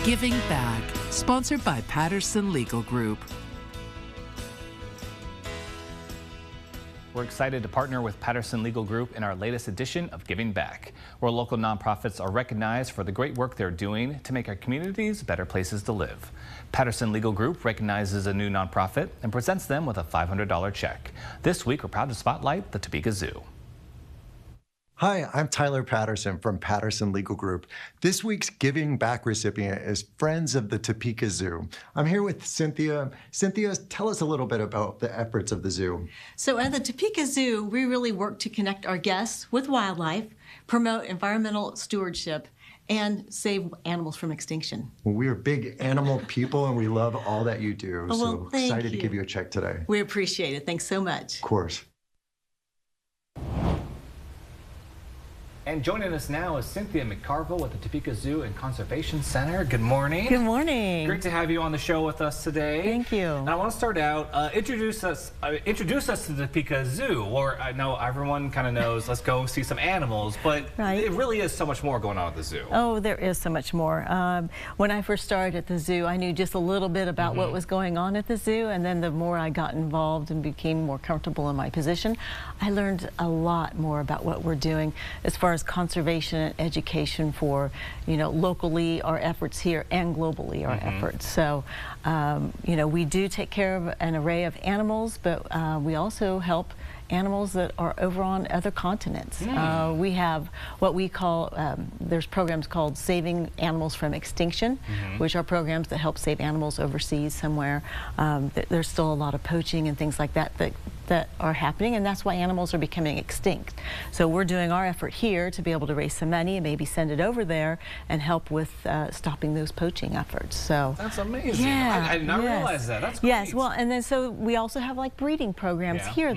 Giving Back, sponsored by Patterson Legal Group. We're excited to partner with Patterson Legal Group in our latest edition of Giving Back, where local nonprofits are recognized for the great work they're doing to make our communities better places to live. Patterson Legal Group recognizes a new nonprofit and presents them with a $500 check. This week, we're proud to spotlight the Topeka Zoo. Hi, I'm Tyler Patterson from Patterson Legal Group. This week's Giving Back recipient is Friends of the Topeka Zoo. I'm here with Cynthia. Cynthia, tell us a little bit about the efforts of the zoo. So at the Topeka Zoo, we really work to connect our guests with wildlife, promote environmental stewardship, and save animals from extinction. Well, we are big animal people and we love all that you do. Oh, well, so excited to give you a check today. We appreciate it. Thanks so much. Of course. And joining us now is Cynthia McCarville with the Topeka Zoo and Conservation Center. Good morning. Good morning. Great to have you on the show with us today. Thank you. And I want to start out, introduce us to the Topeka Zoo. Or I know everyone kind of knows, let's go see some animals, but It really is so much more going on at the zoo. Oh, there is so much more. When I first started at the zoo, I knew just a little bit about what was going on at the zoo, and then the more I got involved and became more comfortable in my position, I learned a lot more about what we're doing as far as conservation and education for, locally our efforts here and globally our efforts. So, we do take care of an array of animals, but we also help animals that are over on other continents. We have what we call, there's programs called Saving Animals from Extinction, which are programs that help save animals overseas somewhere. There's still a lot of poaching and things like that that are happening, and that's why animals are becoming extinct. So we're doing our effort here to be able to raise some money and maybe send it over there and help with stopping those poaching efforts. So that's amazing. Yeah, I did not realize that. That's great. Yes, well, and then so we also have like breeding programs here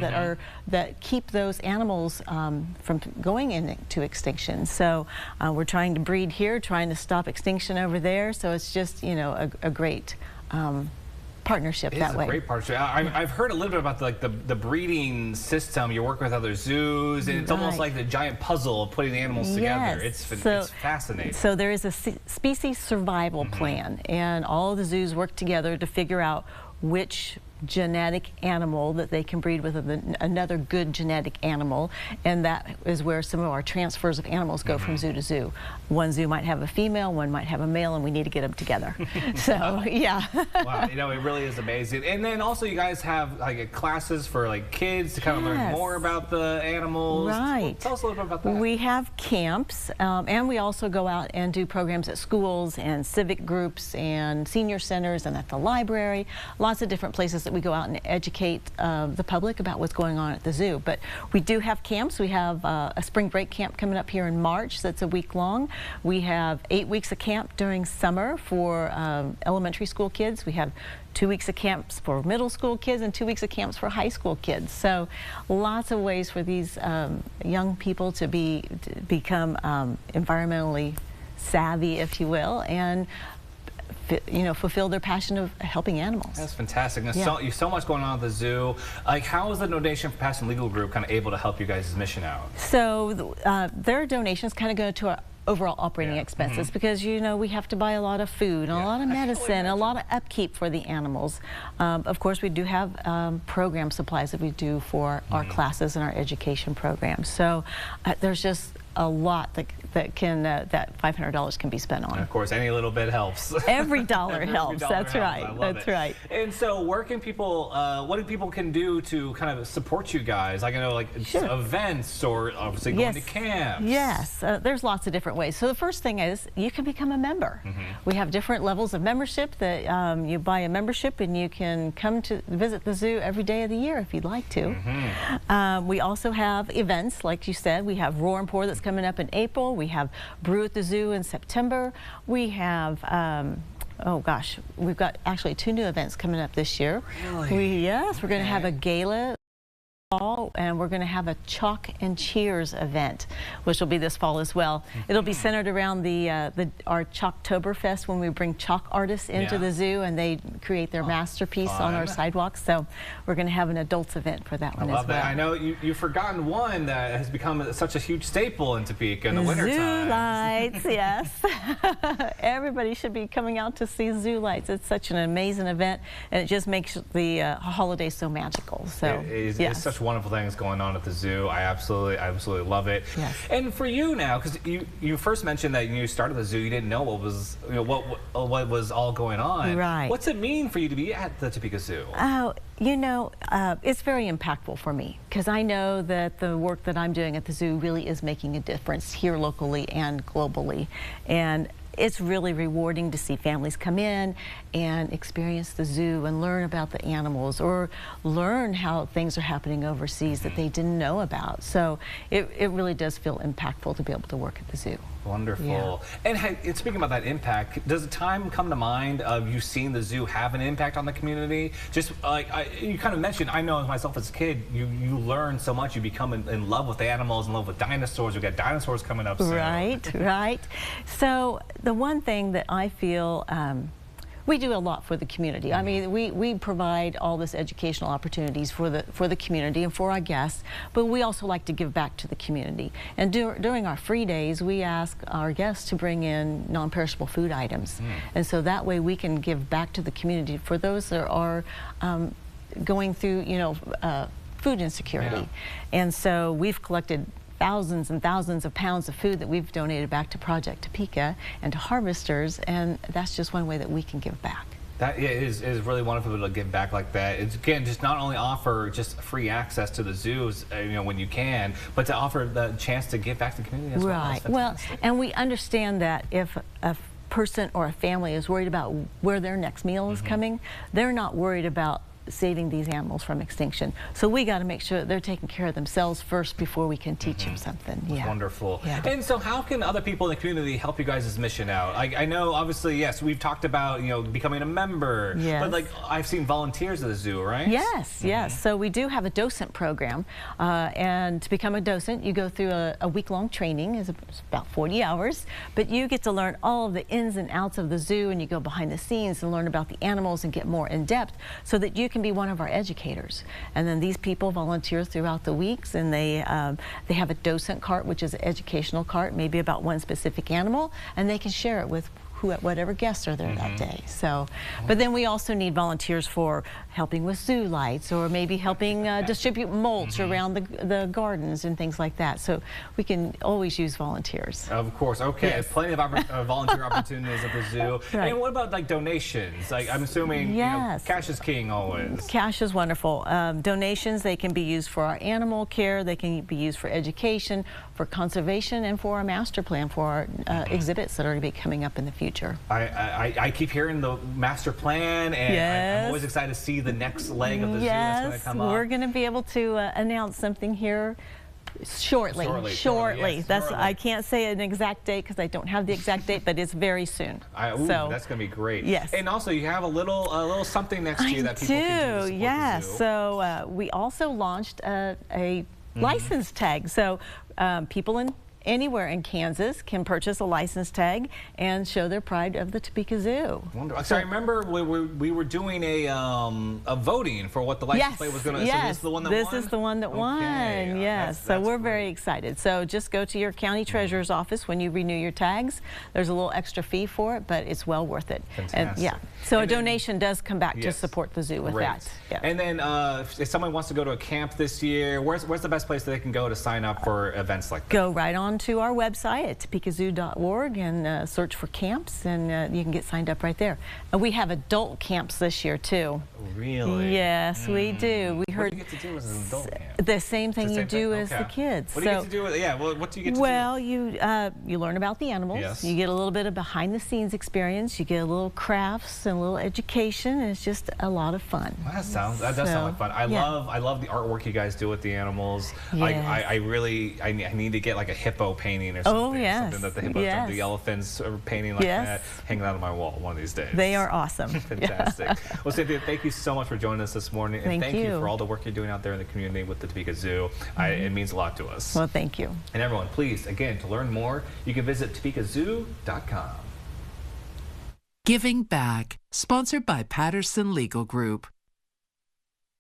that keep those animals from going into extinction. So we're trying to breed here, trying to stop extinction over there. So it's just a great partnership that way. It's a great partnership. I've heard a little bit about the breeding system. You work with other zoos, and it's almost like the giant puzzle of putting the animals together. It's fascinating. So there is a species survival plan, and all of the zoos work together to figure out which genetic animal that they can breed with another good genetic animal, and that is where some of our transfers of animals go from zoo to zoo. One zoo might have a female, one might have a male, and we need to get them together. So yeah. Wow, it really is amazing. And then also you guys have like classes for like kids to kind of learn more about the animals. Right. Tell us a little bit about that. We have camps, and we also go out and do programs at schools and civic groups and senior centers and at the library. Lots of different places that we go out and educate the public about what's going on at the zoo. But we do have camps. We have a spring break camp coming up here in March that's a week long. We have 8 weeks of camp during summer for elementary school kids. We have 2 weeks of camps for middle school kids and 2 weeks of camps for high school kids. So lots of ways for these young people to become environmentally savvy, if you will, and fulfill their passion of helping animals. That's fantastic. Now, so much going on at the zoo. Like, how is the donation for Patterson Legal Group kind of able to help you guys' mission out? So their donations kind of go to our overall operating expenses because we have to buy a lot of food and a lot of medicine, a lot of upkeep for the animals. Of course, we do have program supplies that we do for our classes and our education programs. So there's just a lot that $500 can be spent on. And of course, any little bit helps. Every dollar helps. That's right. That's right. And so, where can people? What do people can do to kind of support you guys? Like events or obviously going to camps. Yes, there's lots of different ways. So the first thing is you can become a member. We have different levels of membership that you buy a membership and you can come to visit the zoo every day of the year if you'd like to. We also have events, like you said. We have Roar and Pour that's coming up in April. We have Brew at the Zoo in September. We have, oh gosh, we've got actually 2 new events coming up this year. Really? Yes, we're going to have a gala fall, and we're going to have a Chalk and Cheers event, which will be this fall as well. It'll be centered around our Chalktoberfest, when we bring chalk artists into the zoo and they create their masterpiece on our sidewalks. So we're going to have an adults event for that one as well. That. I know you've forgotten one that has become such a huge staple in Topeka in the wintertime. Zoo lights, yes. Everybody should be coming out to see zoo lights. It's such an amazing event, and it just makes the holiday so magical. So it's such wonderful things going on at the zoo. I absolutely love it. Yes. And for you now, because you first mentioned that you started the zoo, you didn't know what was what was all going on. Right. What's it mean for you to be at the Topeka Zoo? Oh, you know, it's very impactful for me, because I know that the work that I'm doing at the zoo really is making a difference here locally and globally. And it's really rewarding to see families come in and experience the zoo and learn about the animals, or learn how things are happening overseas that they didn't know about. So it really does feel impactful to be able to work at the zoo. Wonderful. Yeah. And speaking about that impact, does a time come to mind of you seeing the zoo have an impact on the community? Just like you kind of mentioned, I know myself as a kid, you learn so much, you become in love with animals, in love with dinosaurs. We've got dinosaurs coming up soon. Right, right. So the one thing that I feel, we do a lot for the community. I mean, we provide all this educational opportunities for the community and for our guests, but we also like to give back to the community. And during our free days, we ask our guests to bring in non-perishable food items. And so that way we can give back to the community for those that are going through, you know, food insecurity. And so we've collected thousands and thousands of pounds of food that we've donated back to Project Topeka and to harvesters, and that's just one way that we can give back. That is really wonderful to give back like that. It's, again, just not only offer just free access to the zoos, you know, when you can, but to offer the chance to give back to the community as well. Right. Well, and we understand that if a person or a family is worried about where their next meal is coming, they're not worried about saving these animals from extinction. So we got to make sure that they're taking care of themselves first before we can teach them something. Yeah. Wonderful. Yeah. And so how can other people in the community help you guys' mission out? I know, obviously, yes, we've talked about, you know, becoming a member. Yes. But like, I've seen volunteers at the zoo, right? Yes, yes. So we do have a docent program, and to become a docent, you go through a week-long training. It's about 40 hours, but you get to learn all of the ins and outs of the zoo, and you go behind the scenes and learn about the animals and get more in depth, so that you can be one of our educators. And then these people volunteer throughout the weeks, and they have a docent cart, which is an educational cart, maybe about one specific animal, and they can share it with whatever guests are there that day. So, but then we also need volunteers for helping with zoo lights, or maybe helping distribute mulch around the gardens and things like that. So we can always use volunteers. Of course. Okay. Yes. Plenty of volunteer opportunities at the zoo. Right. And what about like donations? Like, I'm assuming you know, cash is king always. Cash is wonderful. Donations, they can be used for our animal care, they can be used for education, for conservation, and for our master plan for our exhibits that are going to be coming up in the future. I keep hearing the master plan, and I'm always excited to see the next leg of the zoo that's going to come up. We're going to be able to announce something here shortly. Yes, I can't say an exact date because I don't have the exact date, but it's very soon. So that's going to be great. Yes. And also, you have a little something next to you that people can do to support the zoo. So we also launched a license tag. So people anywhere in Kansas can purchase a license tag and show their pride of the Topeka Zoo. Wonderful. So I remember we were doing a voting for what the license plate was going to. Yes, so this is the one that won? This is the one that won. Yes. So we're very excited. So just go to your county treasurer's office when you renew your tags. There's a little extra fee for it, but it's well worth it. Fantastic. And so a donation does come back to support the zoo with that. Yeah. And then if someone wants to go to a camp this year, where's the best place that they can go to sign up for events like that? Go right on to our website at topekazoo.org and search for camps, and you can get signed up right there. And we have adult camps this year too. Really? Yes, we do. We heard what do you get to do as an adult camp? The same thing you do as the kids. What do you get to do? What do you get to do? Well, you learn about the animals. Yes. You get a little bit of behind-the-scenes experience. You get a little crafts and a little education, and it's just a lot of fun. Well, that does sound like fun. I love the artwork you guys do with the animals. Yes. I need to get like a hippo faux painting or something. Oh, yes. Something that the hippos Yes. the elephants are painting like Yes. that, hanging out on my wall one of these days. They are awesome. Fantastic. Well, Cynthia, thank you so much for joining us this morning. And thank you for all the work you're doing out there in the community with the Topeka Zoo. It means a lot to us. Well, thank you. And everyone, please, again, to learn more, you can visit topekazoo.com. Giving Back, sponsored by Patterson Legal Group.